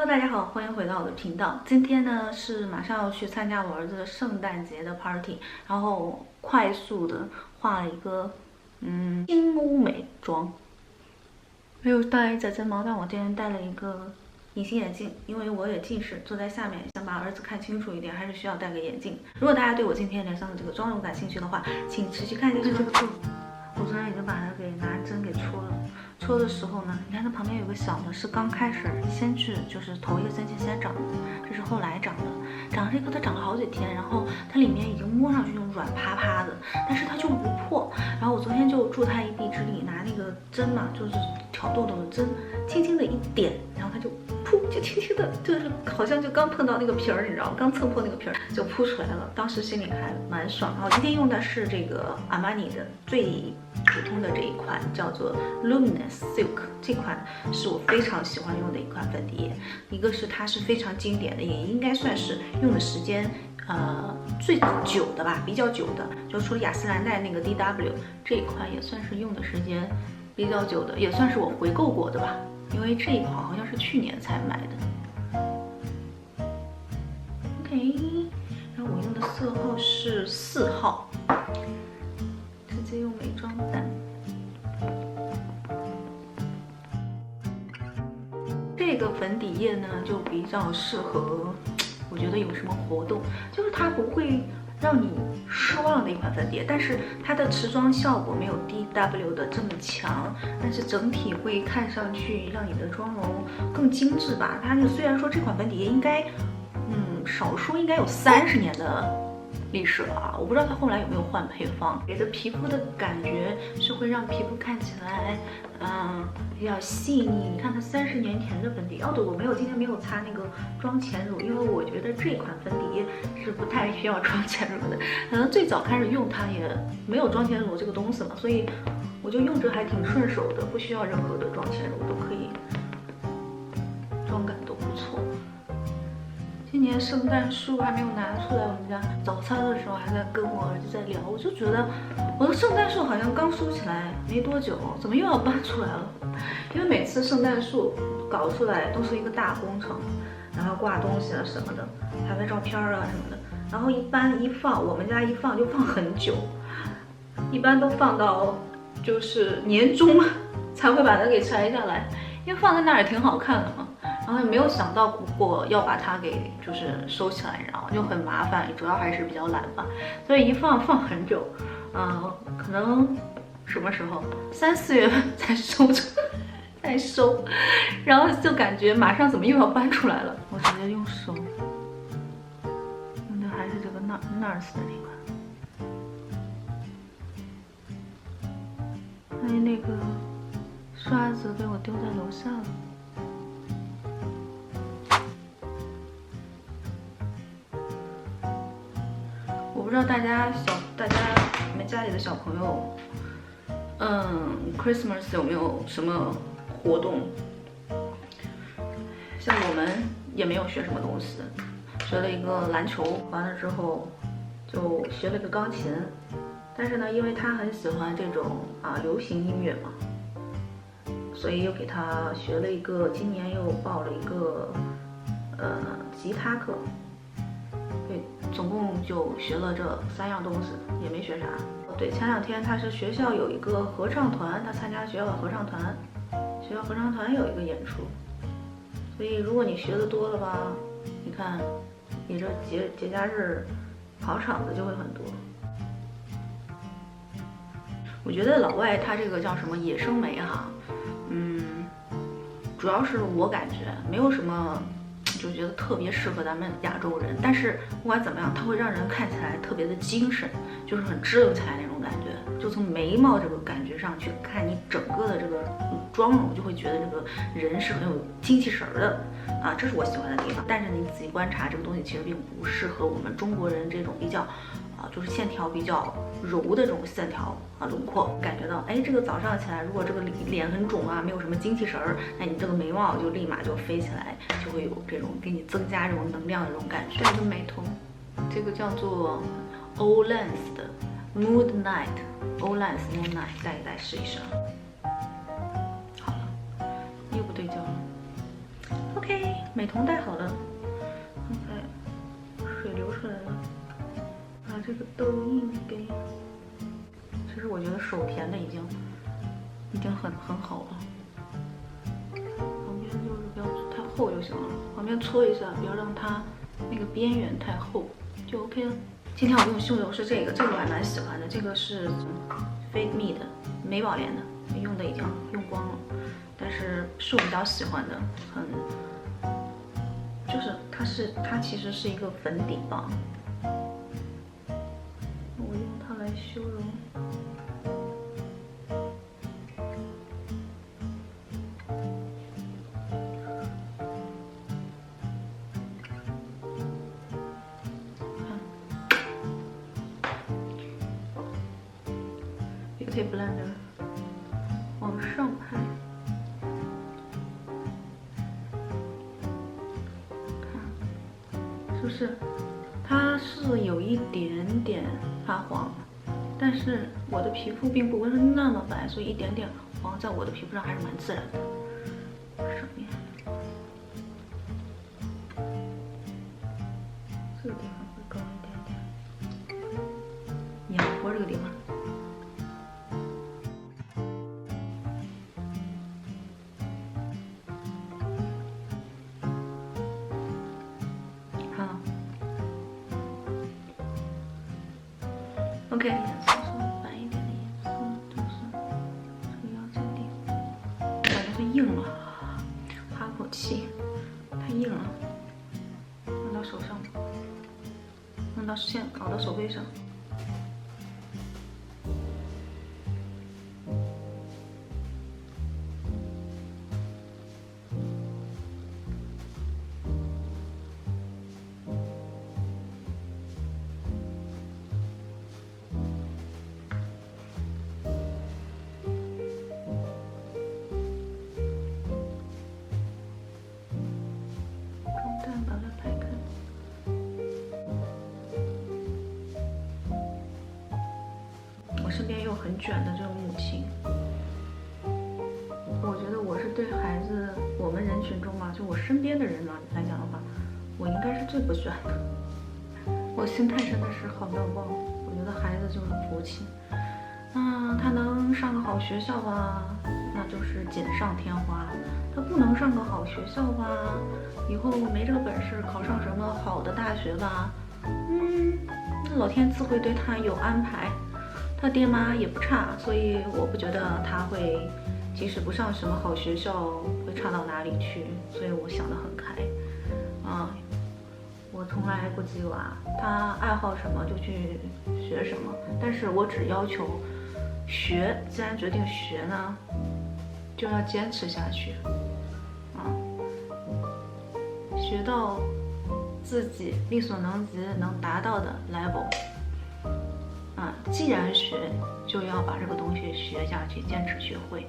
大家好，欢迎回到我的频道。今天呢是马上要去参加我儿子的圣诞节的 party， 然后快速的化了一个轻欧美妆，没有戴假睫毛，但我今天戴了一个隐形眼镜，因为我也近视，坐在下面想把儿子看清楚一点，还是需要戴个眼镜。如果大家对我今天脸上的这个妆容感兴趣的话，请持续看下去。这个痘，我昨天已经把它给拿针给戳了。戳的时候呢，你看它旁边有个小的，是刚开始先去就是头一个星期先长的，这是后来长的。长这个它长了好几天，然后它里面已经摸上去那种软趴趴的，但是它就不破。然后我昨天就助它一臂之力，拿那个针嘛，就是挑痘痘的针，轻轻的一点，然后它就噗，就轻轻的，就是好像就刚碰到那个皮儿，你知道吗？刚蹭破那个皮儿就扑出来了，当时心里还蛮爽。然后今天用的是这个阿玛尼的最普通的这一款，叫做 Luminous Silk， 这款是我非常喜欢用的一款粉底液。一个是它是非常经典的，也应该算是用的时间最久的吧，比较久的，就除了雅诗兰黛那个 DW 这一款也算是用的时间比较久的，也算是我回购过的吧，因为这一款好像是去年才买的。OK， 然后我用的色号是4号。直接用美妆蛋。这个粉底液呢，就比较适合，我觉得有什么活动，就是它不会让你失望的一款粉底液，但是它的持妆效果没有 DW 的这么强，但是整体会看上去让你的妆容更精致吧。它虽然说这款粉底液应该，少说应该有30年的历史了啊，我不知道它后来有没有换配方，给的皮肤的感觉是会让皮肤看起来，比较细腻。你看它30年前的粉底，对，我今天没有擦那个妆前乳，因为我觉得这款粉底液是不太需要妆前乳的，可能最早开始用它也没有妆前乳这个东西嘛，所以我就用着还挺顺手的，不需要任何的妆前乳都可以，妆感都不错。今年圣诞树还没有拿出来，我们家早餐的时候还在跟我儿子在聊，我就觉得我的圣诞树好像刚收起来没多久，怎么又要搬出来了？因为每次圣诞树搞出来都是一个大工程，然后挂东西啊什么的，拍照片啊什么的，然后一放，我们家一放就放很久，一般都放到就是年终才会把它给拆下来，因为放在那儿也挺好看的嘛。然后也没有想到过要把它给就是收起来，然后就很麻烦，主要还是比较懒吧，所以一放很久，可能什么时候3、4月份才收，然后就感觉马上怎么又要搬出来了，我直接用手，用的还是这个 NARS 的那款，因为那个刷子被我丢在楼下了。我不知道大家你们家里的小朋友，Christmas 有没有什么活动？像我们也没有学什么东西，学了一个篮球，完了之后就学了个钢琴。但是呢，因为他很喜欢这种流行音乐嘛，所以又给他学了一个，今年又报了一个吉他课。对，总共就学了这3样东西，也没学啥。对，前2天他是学校有一个合唱团，他参加学校合唱团，学校合唱团有一个演出。所以如果你学的多了吧，你看你这节假日跑场子就会很多。我觉得老外他这个叫什么野生美哈，主要是我感觉没有什么。就觉得特别适合咱们亚洲人，但是不管怎么样，它会让人看起来特别的精神，就是很支棱起来那种感觉。就从眉毛这个感觉上去看，你整个的这个妆容，就会觉得这个人是很有精气神的啊，这是我喜欢的地方。但是你仔细观察，这个东西其实并不适合我们中国人这种比较就是线条比较柔的这种线条轮廓，感觉到这个早上起来，如果这个脸很肿没有什么精气神儿，那你这个眉毛就立马就飞起来，就会有这种给你增加这种能量的这种感觉。这个美瞳，这个叫做 Olens 的 Mood Night，Olens Mood Night， 戴一戴试一试。好了，又不对焦了。OK。美瞳戴好了，刚才水流出来了，把这个痘印给。其实我觉得手填的已经很好了。旁边就是不要太厚就行了，旁边搓一下，不要让它那个边缘太厚，就 OK 了。今天我用胸油是这个我还蛮喜欢的，这个是 Fake Me 的美宝莲的，用的已经用光了，但是我比较喜欢的，就是它其实是一个粉底棒，我用它来修容。Beauty Blender 往上拍，看是不是？它是有一点点发黄，但是我的皮肤并不是那么白，所以一点点黄在我的皮肤上还是蛮自然的。上面这个地方会高一点点，眼窝这个地方。OK， 颜色稍微白一点的颜色，就是这个腰间地方，感觉它硬了，哈口气，太硬了，弄到手上，弄到线，搞到手背上。把它拍开。我身边也有很卷的这种母亲，我觉得我是对孩子，我们人群中嘛，就我身边的人来讲的话，我应该是最不卷的。我心太深的是好到爆，我觉得孩子就是福气。他能上个好学校吧，那就是锦上添花；他不能上个好学校吧，以后没这个本事考上什么好的大学吧，那老天自会对他有安排。他爹妈也不差，所以我不觉得他会，即使不上什么好学校，会差到哪里去。所以我想得很开，我从来不鸡娃，他爱好什么就去学什么，但是我只要求学，既然决定学呢，就要坚持下去，学到自己力所能及能达到的 level，既然学，就要把这个东西学下去，坚持学会。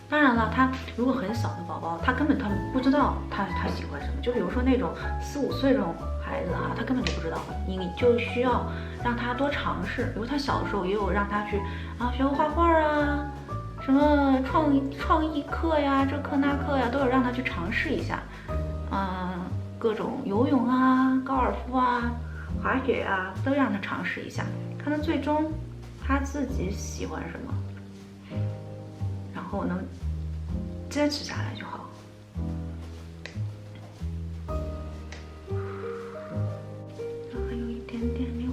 当然了，他如果很小的宝宝，他不知道他喜欢什么，就比如说那种4、5岁这种孩子他根本就不知道，你就需要让他多尝试。比如他小的时候也有让他去学画画啊，什么创意课呀，这课那课呀，都有让他去尝试一下。各种游泳啊、高尔夫啊、滑雪啊，都让他尝试一下，看他最终他自己喜欢什么，然后能坚持下来就好。还有一点点没有，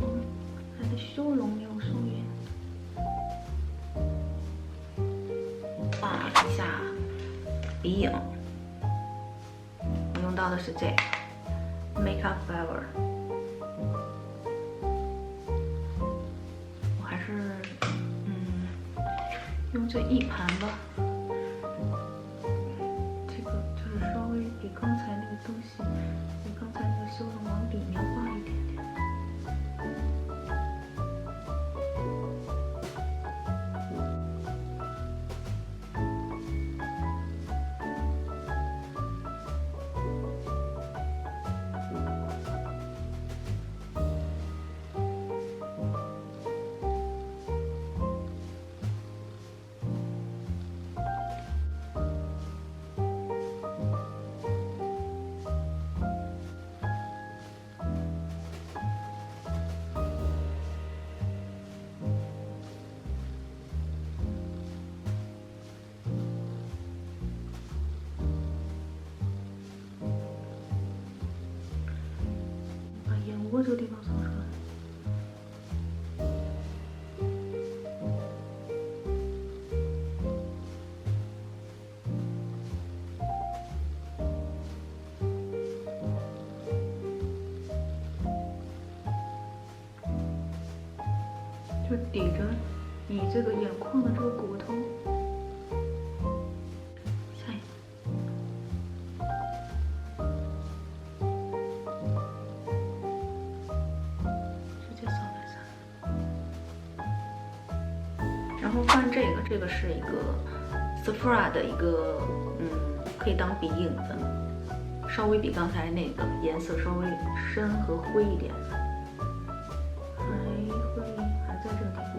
他的修容没有收圆。画一下鼻影，我用到的是这个 Make Up Forever。我还是用这一盘吧。这个就是稍微比刚才那个东西，比刚才那个修容往里面画一点点。过这个地方扫出来。就抵着你这个眼眶的这个骨头。下一个，直接扫在上。然后换这个是一个 Sephora 的一个，可以当鼻影的，稍微比刚才那个颜色稍微深和灰一点。在这个地方，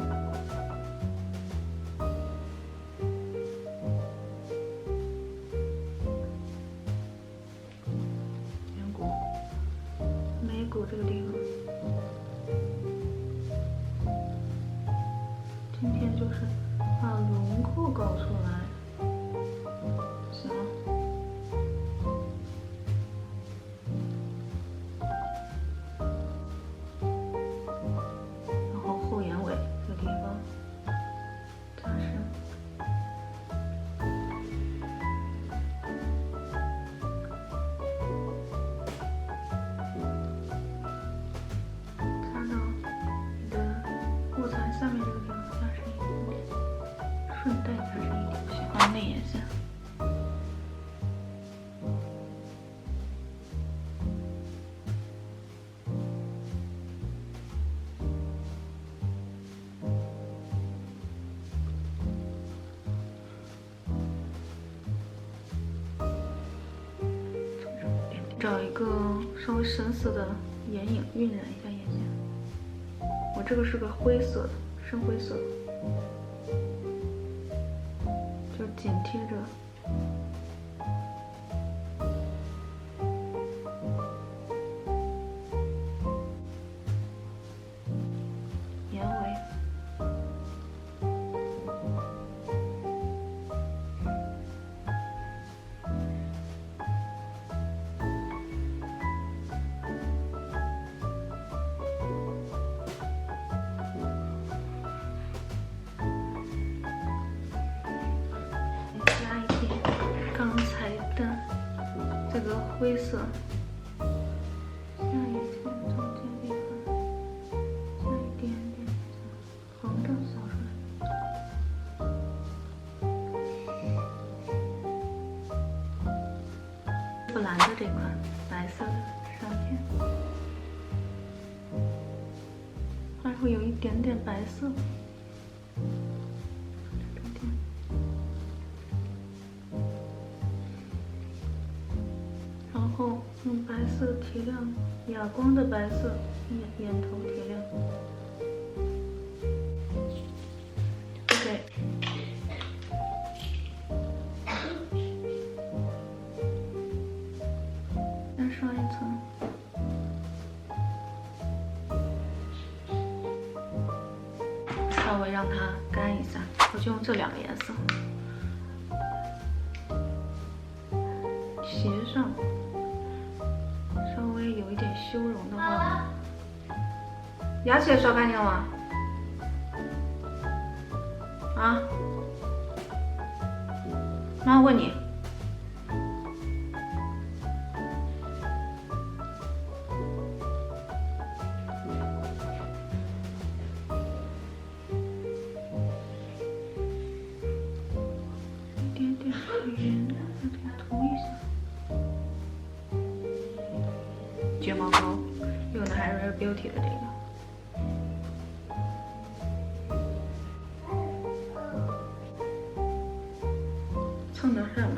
眼骨、眉骨这个地方，今天就是把轮廓搞出来，行了。后眼尾这个地方加深，看到你的卧蚕下面这个地方加深一点点，顺带加深一点，喜欢内眼线。找一个稍微深色的眼影晕染一下眼线。我这个是个灰色的，深灰色，就紧贴着眼尾。这个灰色，下眼线中间地方加一点点横着扫出来。布兰的这款白色的上片，还会有一点点白色。然后用白色提亮，哑光的白色眼头提亮。OK， 再刷一层。稍微让它干一下，我就用这两个颜色。斜上。稍微有一点修容的话，牙齿也刷干净了吗？啊？妈问你。一点点圆，把它涂一下。睫毛膏用的还是 Rare Beauty 的这个，蹭到上面，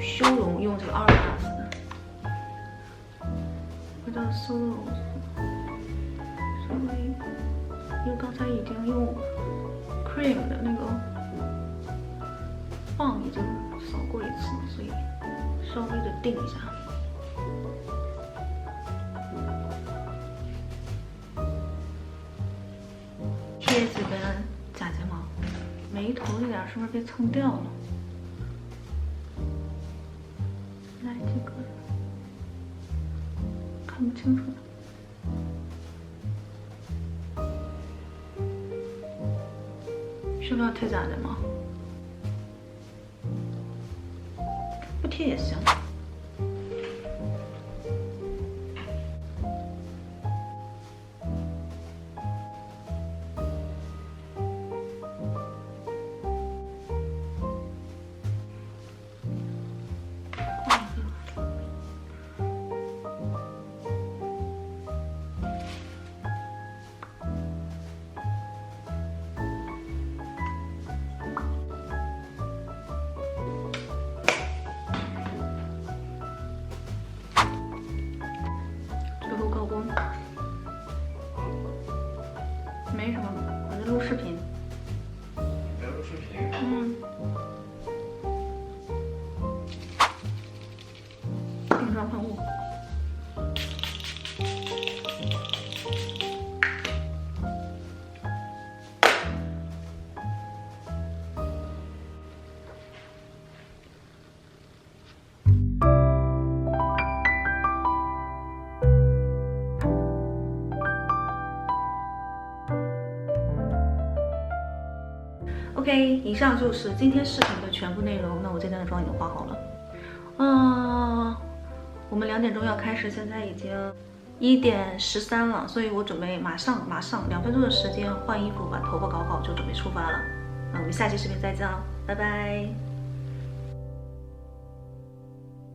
修容用这个Hourglass的，我叫 Solo， 稍微，因为刚才已经用 Cream 的那个棒已经扫过一次，所以稍微的定一下。贴几根假睫毛，眉头这点是不是被蹭掉了？来这个看不清楚了。需不要贴咋的吗？不贴也行。没什么，我在录视频。你在录视频？定妆喷雾。OK， 以上就是今天视频的全部内容。那我这边的妆已经化好了。我们2点钟要开始，现在已经1点13了，所以我准备马上2分钟的时间换衣服，把头发搞好，就准备出发了。那我们下期视频再见了，拜拜。